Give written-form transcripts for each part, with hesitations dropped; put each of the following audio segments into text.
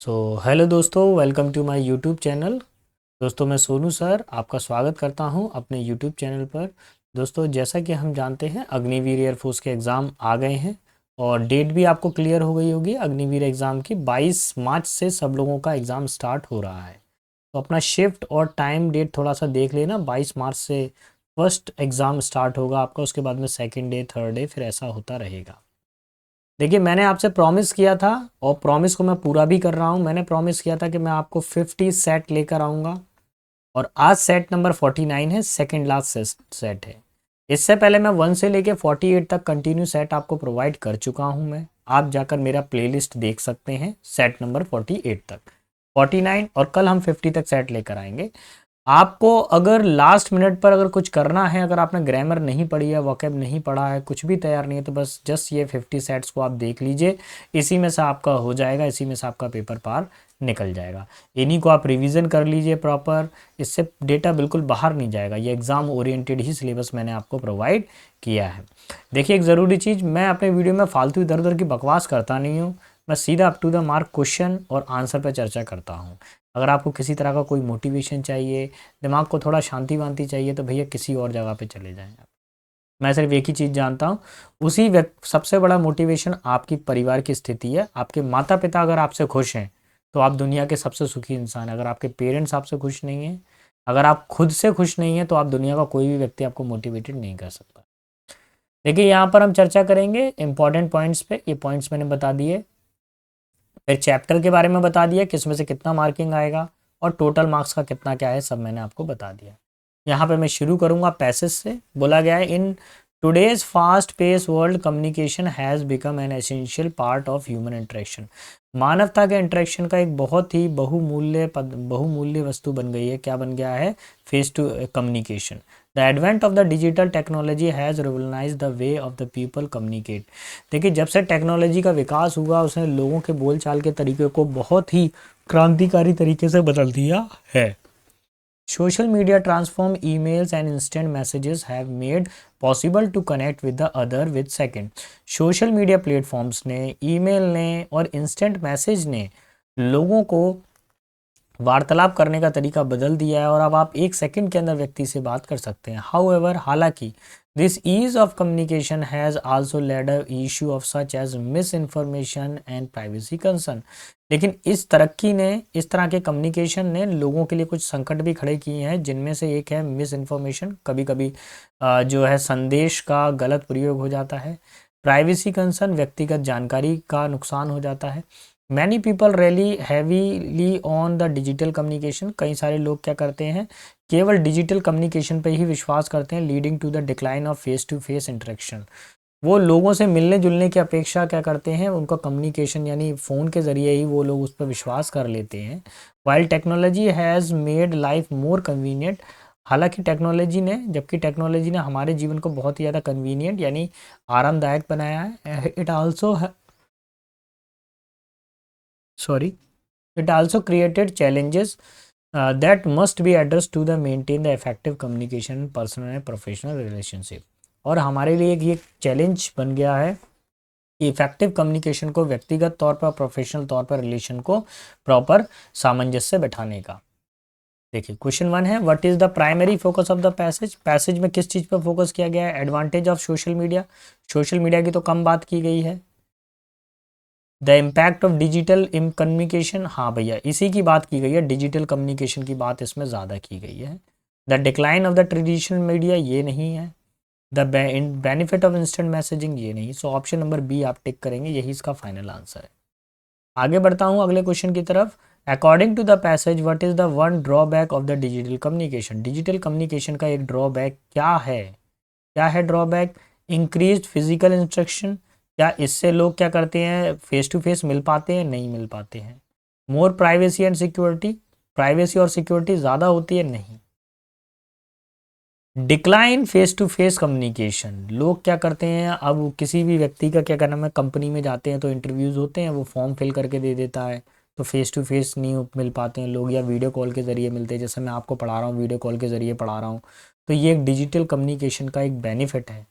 Hello दोस्तों, welcome to my YouTube channel. दोस्तों, मैं सोनू सर आपका स्वागत करता हूं अपने यूट्यूब चैनल पर। दोस्तों, जैसा कि हम जानते हैं अग्निवीर एयरफोर्स के एग्ज़ाम आ गए हैं और डेट भी आपको क्लियर हो गई होगी। अग्निवीर एग्ज़ाम की 22 मार्च से सब लोगों का एग्ज़ाम स्टार्ट हो रहा है। तो अपना शिफ्ट और टाइम डेट थोड़ा सा देख लेना। 22 मार्च से फर्स्ट एग्ज़ाम स्टार्ट होगा आपका, उसके बाद में सेकेंड डे, थर्ड डे, फिर ऐसा होता रहेगा। देखिए, मैंने आपसे प्रॉमिस किया था और प्रॉमिस को मैं पूरा भी कर रहा हूँ। मैंने प्रॉमिस किया था कि मैं आपको 50 सेट लेकर आऊँगा और आज सेट नंबर 49 है, सेकंड लास्ट सेट है। इससे पहले मैं 1 से लेके 48 तक कंटिन्यू सेट आपको प्रोवाइड कर चुका हूँ मैं। आप जाकर मेरा प्लेलिस्ट देख सकते हैं सेट नंबर 48 तक, 49 और कल हम 50 तक सेट लेकर आएंगे। आपको अगर लास्ट मिनट पर अगर कुछ करना है, अगर आपने ग्रामर नहीं पढ़ी है, वोकैब नहीं पढ़ा है, कुछ भी तैयार नहीं है, तो बस जस्ट ये 50 सेट्स को आप देख लीजिए। इसी में से आपका हो जाएगा, इसी में से आपका पेपर पार निकल जाएगा। इन्हीं को आप रिवीजन कर लीजिए प्रॉपर। इससे डेटा बिल्कुल बाहर नहीं जाएगा। ये एग्ज़ाम ओरिएंटेड ही सिलेबस मैंने आपको प्रोवाइड किया है। देखिए, एक ज़रूरी चीज़, मैं अपने वीडियो में फालतू इधर उधर की बकवास करता नहीं हूँ। मैं सीधा up to the mark question और आंसर पर चर्चा करता हूँ। अगर आपको किसी तरह का कोई मोटिवेशन चाहिए, दिमाग को थोड़ा शांति वांति चाहिए, तो भैया किसी और जगह पे चले जाएं आप। मैं सिर्फ एक ही चीज़ जानता हूँ, उसी व्यक्ति सबसे बड़ा मोटिवेशन आपकी परिवार की स्थिति है। आपके माता पिता अगर आपसे खुश हैं तो आप दुनिया के सबसे सुखी इंसान हैं। अगर आपके पेरेंट्स आपसे खुश नहीं हैं, अगर आप खुद से खुश नहीं हैं, तो आप दुनिया का कोई भी व्यक्ति आपको मोटिवेटेड नहीं कर सकता। देखिए, यहाँ पर हम चर्चा करेंगे इंपॉर्टेंट पॉइंट्स पे। ये पॉइंट्स मैंने बता दिए, फिर चैप्टर के बारे में बता दिया, किस में से कितना मार्किंग आएगा और टोटल मार्क्स का कितना क्या है, सब मैंने आपको बता दिया। यहाँ पे मैं शुरू करूँगा पैसेज से। बोला गया है, in today's fast pace world communication has become an essential part of human interaction. मानवता के इंटरेक्शन का एक बहुत ही बहुमूल्य वस्तु बन गई है। क्या बन गया है? Face to communication. The advent of the digital technology has revolutionise the way of the people communicate. देखिए, जब से टेक्नोलॉजी का विकास हुआ, उसने लोगों के बोलचाल के तरीके को बहुत ही क्रांतिकारी तरीके से बदल दिया है। Social media transform emails and instant messages have made possible to connect with the other with second. Social media platforms ने, ईमेल ने और इंस्टेंट मैसेज ने लोगों को वार्तालाप करने का तरीका बदल दिया है और अब आप एक सेकंड के अंदर व्यक्ति से बात कर सकते हैं। हाउएवर, हालांकि this ease of communication has also led a issue of such as misinformation and privacy concern. लेकिन इस तरक्की ने, इस तरह के कम्युनिकेशन ने लोगों के लिए कुछ संकट भी खड़े किए हैं, जिनमें से एक है मिस इन्फॉर्मेशन। कभी कभी जो है संदेश का गलत प्रयोग हो जाता है। प्राइवेसी कंसर्न, व्यक्तिगत जानकारी का नुकसान हो जाता है। Many people rely heavily on the digital communication. कई सारे लोग क्या करते हैं, केवल डिजिटल कम्युनिकेशन पे ही विश्वास करते हैं, leading to the decline of face to face interaction. वो लोगों से मिलने जुलने की अपेक्षा क्या करते हैं, उनका कम्युनिकेशन यानी फ़ोन के ज़रिए ही वो लोग उस पर विश्वास कर लेते हैं। While technology has made life more convenient. हालांकि टेक्नोलॉजी ने, जबकि टेक्नोलॉजी ने हमारे जीवन को बहुत ही ज़्यादा कन्वीनियंट यानी आरामदायक बनाया है। It also sorry It also created challenges that must be addressed to the maintain the effective communication in personal and professional relationship। और हमारे लिए एक ये चैलेंज बन गया है कि इफेक्टिव कम्युनिकेशन को व्यक्तिगत तौर पर, प्रोफेशनल तौर पर रिलेशन को प्रॉपर सामंजस्य बैठाने का। देखिए, क्वेश्चन 1 है, what is the primary focus of the passage. Passage में किस चीज़ पर फोकस किया गया है? Advantage of social media. Social media की तो कम बात की गई है। The impact of digital communication, हाँ भैया इसी की बात की गई है, डिजिटल कम्युनिकेशन की बात इसमें ज़्यादा की गई है। The decline of the traditional media, ये नहीं है। The benefit of instant messaging, ये नहीं। सो ऑप्शन नंबर बी आप टिक करेंगे, यही इसका फाइनल आंसर है। आगे बढ़ता हूँ अगले क्वेश्चन की तरफ। According to the passage, what is the one drawback of the digital communication. Digital communication का एक ड्रॉबैक क्या है? क्या है ड्रॉबैक? Increase physical instruction. क्या इससे लोग क्या करते हैं, फेस टू फेस मिल पाते हैं? नहीं मिल पाते हैं। More privacy and security, privacy और सिक्योरिटी ज़्यादा होती है? नहीं। Decline face to face communication, लोग क्या करते हैं, अब किसी भी व्यक्ति का क्या करना है, कंपनी में जाते हैं तो इंटरव्यूज़ होते हैं, वो फॉर्म फिल करके दे देता है, तो फेस टू फेस नहीं मिल पाते हैं लोग, या वीडियो कॉल के ज़रिए मिलते हैं। जैसे मैं आपको पढ़ा रहा हूँ, वीडियो कॉल के ज़रिए पढ़ा रहा हूँ। तो ये एक डिजिटल कम्युनिकेशन का एक बेनिफिट है।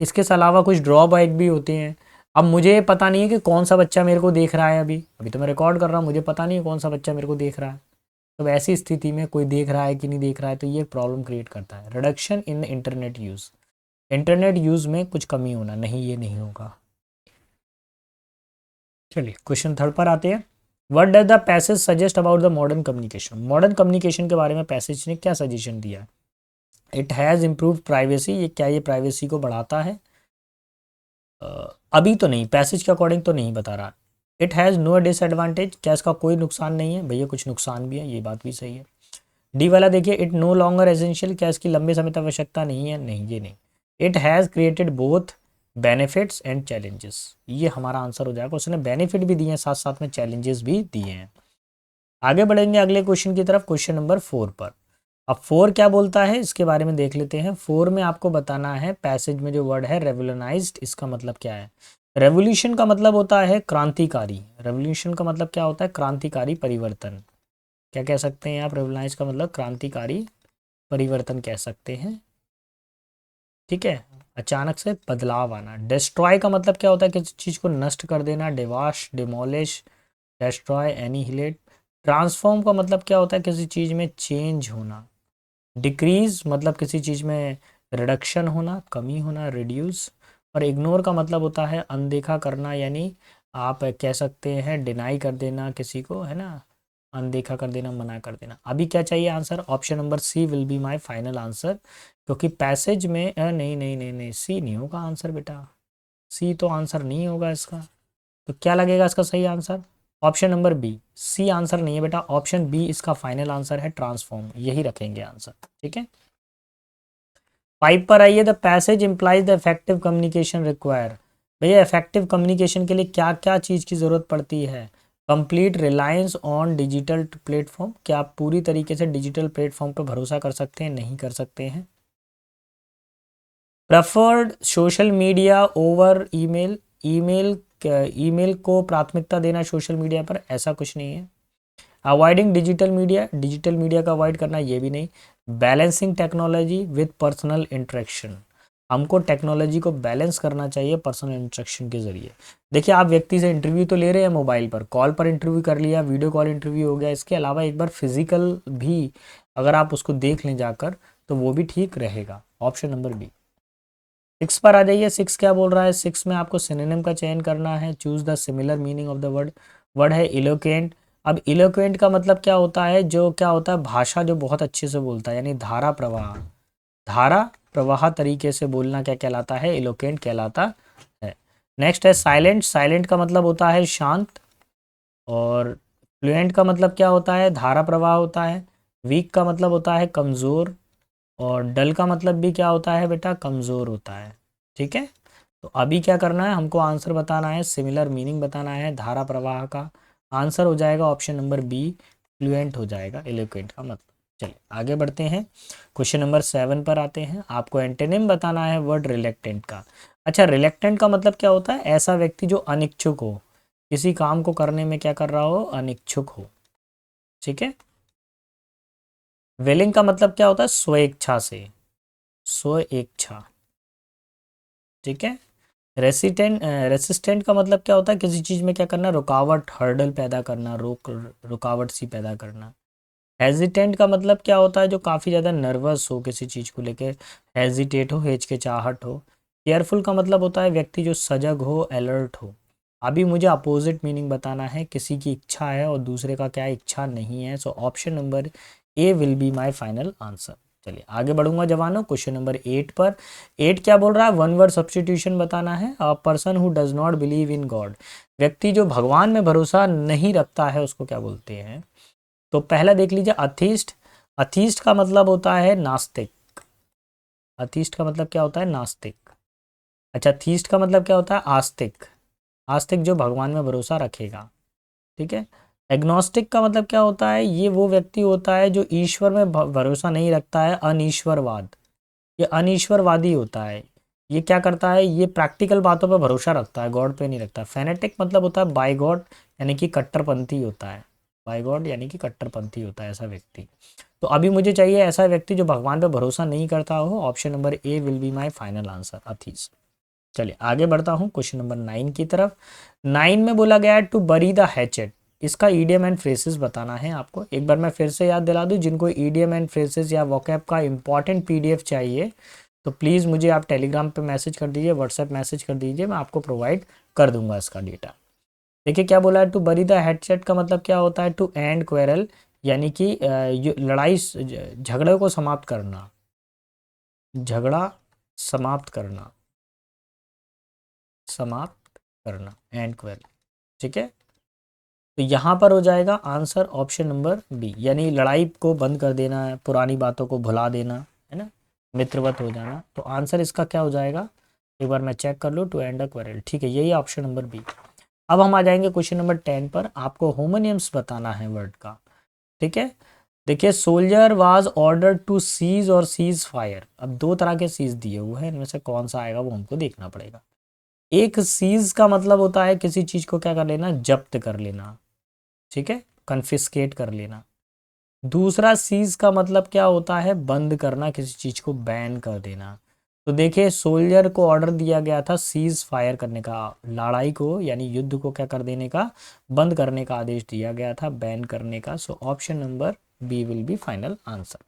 इसके अलावा कुछ ड्रॉबैक भी होते हैं। अब मुझे पता नहीं है कि कौन सा बच्चा मेरे को देख रहा है, अभी अभी तो मैं रिकॉर्ड कर रहा हूँ, मुझे पता नहीं है कौन सा बच्चा मेरे को देख रहा है। तो ऐसी स्थिति में कोई देख रहा है कि नहीं देख रहा है, तो ये प्रॉब्लम क्रिएट करता है। Reduction in internet use, internet use में कुछ कमी होना, नहीं ये नहीं होगा। चलिए क्वेश्चन थर्ड पर आते हैं। What does the passage suggest about the modern communication, modern communication के बारे में पैसेज ने क्या सजेशन दिया। इट हैज़ इम्प्रूव प्राइवेसी, ये क्या ये प्राइवेसी को बढ़ाता है। अभी तो नहीं, पैसेज के अकॉर्डिंग तो नहीं बता रहा। इट हैज़ नो डिसएडवांटेज, क्या इसका कोई नुकसान नहीं है, भैया कुछ नुकसान भी है, ये बात भी सही है। डी वाला देखिए, इट नो लॉन्गर एसेंशियल, क्या इसकी लंबे समय तक आवश्यकता नहीं है, नहीं ये नहीं। It has created both benefits and challenges, ये हमारा आंसर हो जाएगा। उसने बेनिफिट भी दिए हैं, साथ साथ में चैलेंजेस भी दिए हैं। आगे बढ़ेंगे अगले क्वेश्चन की तरफ, क्वेश्चन नंबर 4 पर। अब 4 क्या बोलता है इसके बारे में देख लेते हैं। 4 में आपको बताना है, पैसेज में जो वर्ड है रेवोल्यूनाइज्ड, इसका मतलब क्या है। रेवोल्यूशन का मतलब होता है क्रांतिकारी, रेवोल्यूशन का मतलब क्या होता है, क्रांतिकारी परिवर्तन। क्या कह सकते हैं आप, रेवोल्यूनाइज का मतलब क्रांतिकारी परिवर्तन कह सकते हैं, ठीक है, अचानक से बदलाव आना। डिस्ट्रॉय का मतलब क्या होता है, किसी चीज़ को नष्ट कर देना, डिवाश, डिमोलिश, डिस्ट्रॉय, एनिहिलेट। ट्रांसफॉर्म का मतलब क्या होता है, किसी चीज़ में चेंज होना। डिक्रीज मतलब किसी चीज़ में रिडक्शन होना, कमी होना, रिड्यूस। और इग्नोर का मतलब होता है अनदेखा करना, यानी आप कह सकते हैं डिनाई कर देना किसी को, है ना, अनदेखा कर देना, मना कर देना। अभी क्या चाहिए answer, option number C will be my final answer, क्योंकि पैसेज में नहीं नहीं नहीं नहीं, सी नहीं होगा आंसर बेटा, सी तो आंसर नहीं होगा इसका। तो क्या लगेगा इसका सही answer, option number B. C answer नहीं है बेटा, ऑप्शन बी इसका फाइनल आंसर है, ट्रांसफॉर्म, यही रखेंगे आंसर, ठीक है। 5 पर आइए, the passage implies the effective communication require. भैया इफेक्टिव कम्युनिकेशन के लिए क्या क्या चीज़ की ज़रूरत पड़ती है। Complete reliance on digital platform, क्या आप पूरी तरीके से डिजिटल प्लेटफॉर्म पर भरोसा कर सकते हैं, नहीं कर सकते हैं। Preferred social media over email, email email को प्राथमिकता देना सोशल मीडिया पर, ऐसा कुछ नहीं है। Avoiding digital media, digital media का अवॉइड करना, ये भी नहीं। Balancing technology with personal interaction, हमको टेक्नोलॉजी को बैलेंस करना चाहिए पर्सनल इंटरेक्शन के जरिए। देखिए आप व्यक्ति से इंटरव्यू तो ले रहे हैं मोबाइल पर, कॉल पर इंटरव्यू कर लिया, वीडियो कॉल इंटरव्यू हो गया, इसके अलावा एक बार फिजिकल भी अगर आप उसको देख लें जाकर, तो वो भी ठीक रहेगा। Option number B. 6 पर आ जाइए, 6 क्या बोल रहा है। 6 में आपको सिनोनिम का चयन करना है, choose the similar meaning of the word. Word है इलोक्वेंट। अब इलोक्वेंट का मतलब क्या होता है, जो क्या होता है, भाषा जो बहुत अच्छे से बोलता है, यानी धारा प्रवाह, धारा प्रवाह तरीके से बोलना क्या कहलाता है, इलोक्वेंट कहलाता है। नेक्स्ट है साइलेंट, साइलेंट का मतलब होता है शांत। और फ्लुएंट का मतलब क्या होता है, धारा प्रवाह होता है। वीक का मतलब होता है कमज़ोर। और डल का मतलब भी क्या होता है बेटा, कमज़ोर होता है, ठीक है। तो अभी क्या करना है, हमको आंसर बताना है, सिमिलर मीनिंग बताना है धारा प्रवाह का। आंसर हो जाएगा ऑप्शन नंबर बी, फ्लुएंट हो जाएगा एलोक्वेंट का मतलब। चलिए आगे बढ़ते हैं, क्वेश्चन नंबर 7 पर आते हैं। आपको एंटेनिम बताना है वर्ड रिलेक्टेंट का। अच्छा, रिलेक्टेंट का मतलब क्या होता है, ऐसा व्यक्ति जो अनिच्छुक हो, किसी काम को करने में क्या कर रहा हो, अनिच्छुक हो, ठीक है। विलिंग का मतलब क्या होता है, स्वेच्छा से, स्वेच्छा, ठीक है। रेसिस्टेंट का मतलब क्या होता है, किसी चीज़ में क्या करना, रुकावट, हर्डल पैदा करना, रुकावट सी पैदा करना। हेजिटेंट का मतलब क्या होता है, जो काफ़ी ज़्यादा नर्वस हो किसी चीज़ को लेके, हेजिटेट हो, हिचकिचाहट हो। केयरफुल का मतलब होता है व्यक्ति जो सजग हो, अलर्ट हो। अभी मुझे अपोजिट मीनिंग बताना है, किसी की इच्छा है और दूसरे का क्या इच्छा नहीं है। सो option number A will be my final answer. चलिए आगे बढ़ूंगा जवानों, क्वेश्चन नंबर 8 पर। 8 क्या बोल रहा है, वन वर्ड सब्सटीट्यूशन बताना है। A person who does not believe in God, व्यक्ति जो भगवान में भरोसा नहीं रखता है उसको क्या बोलते हैं। तो पहला देख लीजिए, अथीस्ट। अथीस्ट का मतलब होता है नास्तिक। अथीस्ट का मतलब क्या होता है, नास्तिक। अच्छा, थीस्ट का मतलब क्या होता है, आस्तिक। आस्तिक जो भगवान में भरोसा रखेगा, ठीक है। एग्नोस्टिक का मतलब क्या होता है, ये वो व्यक्ति होता है जो ईश्वर में भरोसा नहीं रखता है, अनीश्वरवाद, ये अनीश्वरवादी होता है। ये क्या करता है, ये प्रैक्टिकल बातों पर भरोसा रखता है, गॉड पे नहीं रखता। फेनेटिक मतलब होता है बाय गॉड, यानी कि कट्टरपंथी होता है, बाय गॉड यानी कि कट्टरपंथी होता है ऐसा व्यक्ति। तो अभी मुझे चाहिए ऐसा व्यक्ति जो भगवान पे भरोसा नहीं करता हो। Option number A will be my final answer, अथीस। चलिए आगे बढ़ता हूँ क्वेश्चन नंबर 9 की तरफ। 9 में बोला गया है टू बरी द हैचेट। इसका ईडियम एंड फ्रेसेस बताना है आपको। एक बार मैं फिर से याद दिला दूँ, जिनको ईडियम एंड फ्रेसेस या वोकैब का इंपॉर्टेंट पीडीएफ चाहिए तो प्लीज़ मुझे आप टेलीग्राम पे मैसेज कर दीजिए, व्हाट्सएप मैसेज कर दीजिए, मैं आपको प्रोवाइड कर दूंगा इसका डेटा। देखिए क्या बोला है, टू बरी द हेडसेट का मतलब क्या होता है, टू एंड क्वेरल, यानी कि लड़ाई झगड़े को समाप्त करना, झगड़ा समाप्त करना, समाप्त करना, एंड क्वेरल। ठीक है, तो यहाँ पर हो जाएगा आंसर ऑप्शन नंबर बी, यानी लड़ाई को बंद कर देना है, पुरानी बातों को भुला देना है ना, मित्रवत हो जाना। तो आंसर इसका क्या हो जाएगा, एक बार मैं चेक कर लूँ, टू एंड अ क्वेरल। ठीक है, यही ऑप्शन नंबर बी। अब हम आ जाएंगे क्वेश्चन नंबर 10 पर। आपको होमोनियम्स बताना है वर्ड का। ठीक है, देखिए soldier was order to cease और सीज फायर। अब दो तरह के सीज दिए हुए हैं, इनमें से कौन सा आएगा वो हमको देखना पड़ेगा। एक सीज का मतलब होता है किसी चीज को क्या कर लेना, जब्त कर लेना, ठीक है, कन्फिस्केट कर लेना। दूसरा सीज का मतलब क्या होता है, बंद करना, किसी चीज को बैन कर देना। तो देखिए सोल्जर को ऑर्डर दिया गया था सीज फायर करने का, लड़ाई को यानी युद्ध को क्या कर देने का, बंद करने का आदेश दिया गया था, बैन करने का। So option number B will be final answer.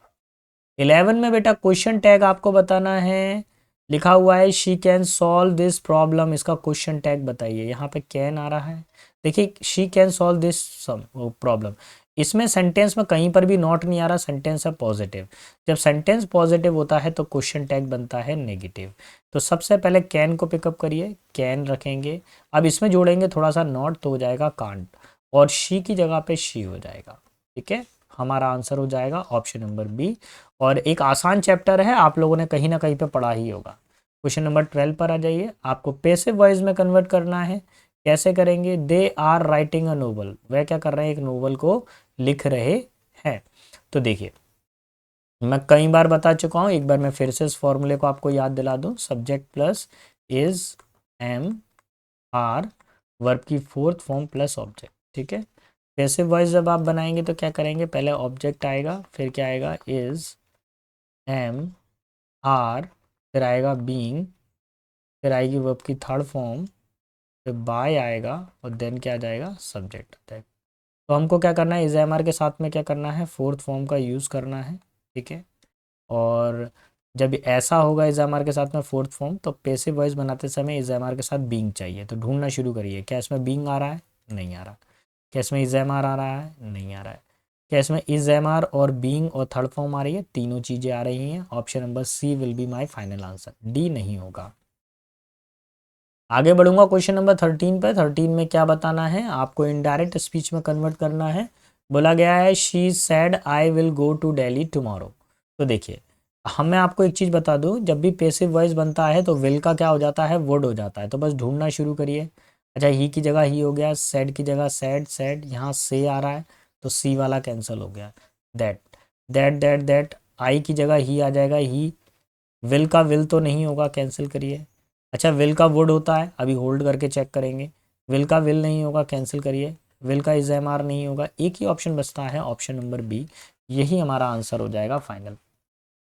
11 में बेटा क्वेश्चन टैग आपको बताना है। लिखा हुआ है she can solve this problem, इसका क्वेश्चन टैग बताइए। यहाँ पे कैन आ रहा है, देखिए she can solve this problem. इसमें सेंटेंस में कहीं पर भी नॉट नहीं आ रहा, सेंटेंस है पॉजिटिव। जब सेंटेंस पॉजिटिव होता है तो क्वेश्चन टैग बनता है नेगेटिव। तो सबसे पहले कैन को पिकअप करिए, कैन रखेंगे। अब इसमें जोड़ेंगे थोड़ा सा नॉट तो हो जाएगा कांट, और शी की जगह पे शी हो जाएगा। ठीक है, हमारा आंसर हो जाएगा ऑप्शन नंबर बी। और एक आसान चैप्टर है, आप लोगों ने कहीं ना कहीं पे पढ़ा ही होगा। क्वेश्चन नंबर 12 पर आ जाइए। आपको पैसिव वॉइस में कन्वर्ट करना है। कैसे करेंगे, they are writing a novel, वह क्या कर रहे हैं, एक नोवेल को लिख रहे हैं। तो देखिए मैं कई बार बता चुका हूँ, एक बार मैं फिर से इस फॉर्मूले को आपको याद दिला दूँ। Subject plus is am are, verb की फोर्थ फॉर्म प्लस ऑब्जेक्ट। ठीक है, पैसिव वॉइस जब आप बनाएंगे तो क्या करेंगे, पहले ऑब्जेक्ट आएगा, फिर क्या आएगा, इज एम आर, फिर आएगा बीइंग, फिर आएगी वर्ब की थर्ड फॉर्म, फिर बाय आएगा, और देन क्या आ जाएगा, सब्जेक्ट आ जाएगा। तो हमको क्या करना है, इज एम आर के साथ में क्या करना है, फोर्थ फॉर्म का यूज़ करना है। ठीक है, और जब ऐसा होगा इज एम आर के साथ में फोर्थ फॉर्म, तो पैसिव वॉइस बनाते समय इज एम आर के साथ बीइंग चाहिए। तो ढूंढना शुरू करिए, क्या इसमें बीइंग आ रहा है, नहीं आ रहा। क्या इसमें इज एम आर आ रहा है, नहीं आ रहा है। क्या इसमें इज एम आर और बीइंग और थर्ड फॉर्म आ रही है, तीनों चीज़ें आ रही हैं। Option number C will be my final answer, D नहीं होगा। आगे बढ़ूंगा क्वेश्चन नंबर 13 पे। 13 में क्या बताना है आपको, इनडायरेक्ट स्पीच में कन्वर्ट करना है। बोला गया है she said I will go to Delhi tomorrow. तो देखिए हम, मैं आपको एक चीज़ बता दूं, जब भी पैसिव वॉइस बनता है तो विल का क्या हो जाता है, वुड हो जाता है। तो बस ढूंढना शुरू करिए। अच्छा, ही की जगह ही हो गया, सैड की जगह सैड, सैड यहाँ से आ रहा है तो सी वाला कैंसिल हो गया। दैट, दैट, आई की जगह ही आ जाएगा, ही। विल का विल तो नहीं होगा, कैंसिल करिए। अच्छा, विल का वुड होता है, अभी होल्ड करके चेक करेंगे। विल का विल नहीं होगा, कैंसिल करिए। विल का इज एम आर नहीं होगा, एक ही ऑप्शन बचता है, ऑप्शन नंबर बी। यही हमारा आंसर हो जाएगा फाइनल।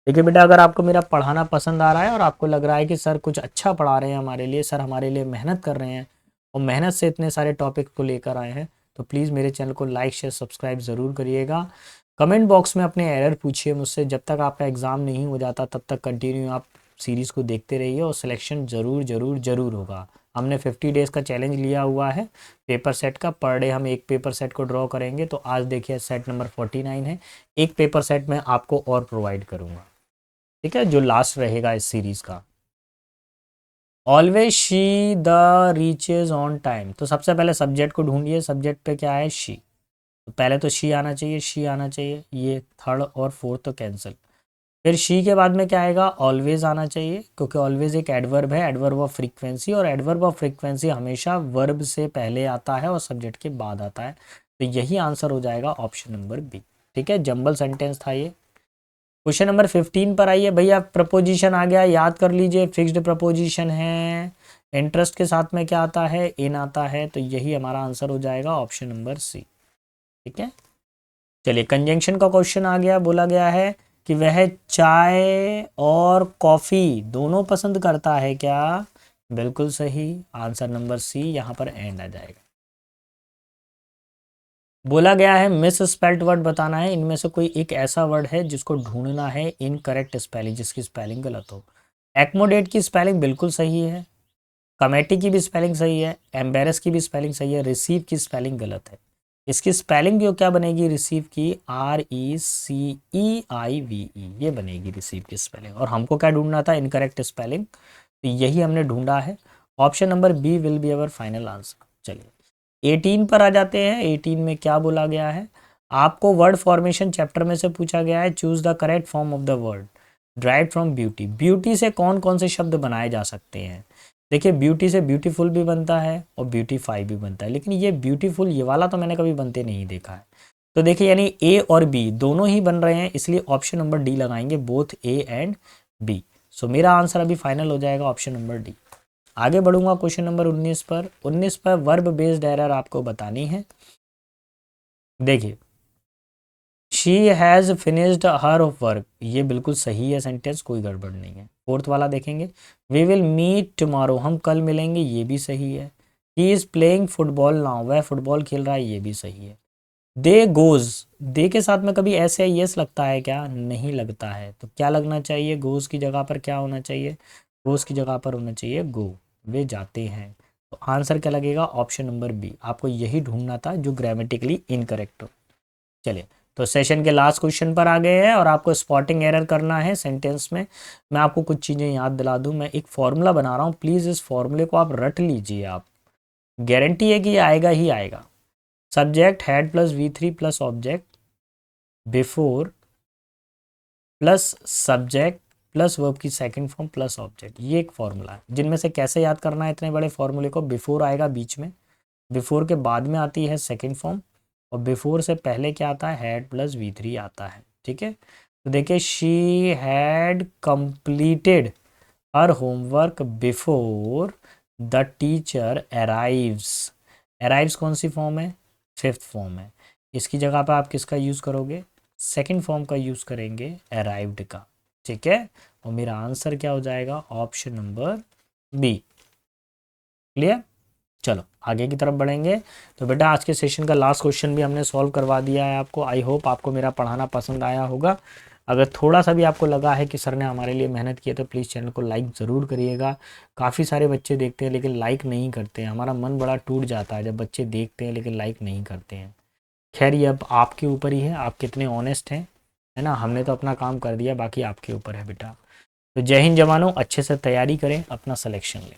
देखिए बेटा, अगर आपको मेरा पढ़ाना पसंद आ रहा है और आपको लग रहा है कि सर कुछ अच्छा पढ़ा रहे हैं हमारे लिए, सर हमारे लिए मेहनत कर रहे हैं और मेहनत से इतने सारे टॉपिक को लेकर आए हैं, तो प्लीज़ मेरे चैनल को लाइक शेयर सब्सक्राइब ज़रूर करिएगा। कमेंट बॉक्स में अपने एरर पूछिए मुझसे। जब तक आपका एग्ज़ाम नहीं हो जाता तब तक कंटिन्यू आप सीरीज़ को देखते रहिए और सिलेक्शन ज़रूर ज़रूर ज़रूर होगा। हमने 50 डेज़ का चैलेंज लिया हुआ है पेपर सेट का। पर डे हम एक पेपर सेट को ड्रॉ करेंगे। तो आज देखिए सेट नंबर 49 है, एक पेपर सेट मैं आपको और प्रोवाइड करूँगा। ठीक है, जो लास्ट रहेगा इस सीरीज का। Always she the reaches on time. तो सबसे पहले सब्जेक्ट को ढूंढिए, सब्जेक्ट पे क्या है, शी। तो पहले तो शी आना चाहिए, शी आना चाहिए, ये थर्ड और फोर्थ तो कैंसिल। फिर शी के बाद में क्या आएगा, ऑलवेज आना चाहिए, क्योंकि ऑलवेज एक एडवर्ब है, एडवर्ब ऑफ फ्रीक्वेंसी, और एडवर्ब ऑफ फ्रीक्वेंसी हमेशा वर्ब से पहले आता है और सब्जेक्ट के बाद आता है। तो यही आंसर हो जाएगा ऑप्शन नंबर बी। ठीक है, जंबल सेंटेंस था ये। क्वेश्चन नंबर 15 पर आइए भैया। प्रपोजिशन आ गया, याद कर लीजिए, फिक्स्ड प्रपोजिशन है। इंटरेस्ट के साथ में क्या आता है, इन आता है। तो यही हमारा आंसर हो जाएगा ऑप्शन नंबर सी। ठीक है, चलिए कंजंक्शन का क्वेश्चन आ गया। बोला गया है कि वह चाय और कॉफ़ी दोनों पसंद करता है क्या। बिल्कुल सही, आंसर नंबर सी यहाँ पर एंड आ जाएगा। बोला गया है मिस स्पेल्ड वर्ड बताना है, इनमें से कोई एक ऐसा वर्ड है जिसको ढूंढना है इनकरेक्ट स्पेलिंग, जिसकी स्पेलिंग गलत हो। एक्मोडेट की स्पेलिंग बिल्कुल सही है, कमेटी की भी स्पेलिंग सही है, एम्बेरस की भी स्पेलिंग सही है, रिसीव की स्पेलिंग गलत है। इसकी स्पेलिंग जो क्या बनेगी रिसीव की, RECEIVE, ये बनेगी रिसीव की स्पेलिंग। और हमको क्या ढूंढना था, इनकरेक्ट स्पेलिंग, तो यही हमने ढूंढा है। Option number B will be our final answer. चलिए 18 पर आ जाते हैं। 18 में क्या बोला गया है, आपको वर्ड फॉर्मेशन चैप्टर में से पूछा गया है, choose the correct form of the word drive from beauty. Beauty से कौन कौन से शब्द बनाए जा सकते हैं। देखिए ब्यूटी से ब्यूटीफुल भी बनता है और ब्यूटीफाई भी बनता है, लेकिन ये ब्यूटीफुल ये वाला तो मैंने कभी बनते नहीं देखा है। तो देखिए यानी ए और बी दोनों ही बन रहे हैं, इसलिए ऑप्शन नंबर डी लगाएंगे, बोथ ए एंड बी। सो मेरा आंसर अभी फाइनल हो जाएगा ऑप्शन नंबर डी। आगे बढ़ूंगा क्वेश्चन नंबर 19 पर। 19 पर वर्ब बेस्ड एरर आपको बतानी है। देखिए she has finished her of work, ये बिल्कुल सही है सेंटेंस, कोई गड़बड़ नहीं है। फोर्थ वाला देखेंगे, वी विल मीट टुमारो, हम कल मिलेंगे, ये भी सही है। He is playing football now, वह फुटबॉल खेल रहा है, ये भी सही है। दे गोज, दे के साथ में कभी ऐसे यस लगता है क्या, नहीं लगता है, तो क्या लगना चाहिए, गोज की जगह पर क्या होना चाहिए, गोज की जगह पर होना चाहिए गो, वे जाते हैं। तो आंसर क्या लगेगा, ऑप्शन नंबर बी। आपको यही ढूंढना था जो ग्रामेटिकली इनकरेक्ट हो। चलिए तो सेशन के लास्ट क्वेश्चन पर आ गए हैं और आपको स्पॉटिंग एरर करना है सेंटेंस में। मैं आपको कुछ चीज़ें याद दिला दूं, मैं एक फॉर्मूला बना रहा हूँ, प्लीज़ इस फॉर्मूले को आप रट लीजिए, आप गारंटी है कि ये आएगा ही आएगा। Subject had plus V3 plus object before plus subject plus verb की सेकंड फॉर्म प्लस ऑब्जेक्ट, ये एक फॉर्मूला है। जिनमें से कैसे याद करना है इतने बड़े फॉर्मूले को, बिफोर आएगा बीच में, बिफोर के बाद में आती है सेकंड फॉर्म, और बिफोर से पहले क्या आता है, हैड प्लस V3 आता है। ठीक है, तो देखिए she had completed her homework before the teacher arrives. Arrives कौन सी फॉर्म है, फिफ्थ फॉर्म है। इसकी जगह पर आप किसका यूज़ करोगे, सेकंड फॉर्म का यूज़ करेंगे, अराइव्ड का। ठीक है, और मेरा आंसर क्या हो जाएगा, ऑप्शन नंबर बी। क्लियर, चलो आगे की तरफ बढ़ेंगे। तो बेटा आज के सेशन का लास्ट क्वेश्चन भी हमने सॉल्व करवा दिया है आपको। आई होप आपको मेरा पढ़ाना पसंद आया होगा। अगर थोड़ा सा भी आपको लगा है कि सर ने हमारे लिए मेहनत की है तो प्लीज़ चैनल को लाइक ज़रूर करिएगा। काफ़ी सारे बच्चे देखते हैं लेकिन लाइक नहीं करते हैं, हमारा मन बड़ा टूट जाता है जब बच्चे देखते हैं लेकिन लाइक नहीं करते हैं। खैर ये अब आपके ऊपर ही है, आप कितने ऑनेस्ट हैं, है ना। हमने तो अपना काम कर दिया, बाकी आपके ऊपर है बेटा। तो जय हिंद जवानों, अच्छे से तैयारी करें, अपना सिलेक्शन लें।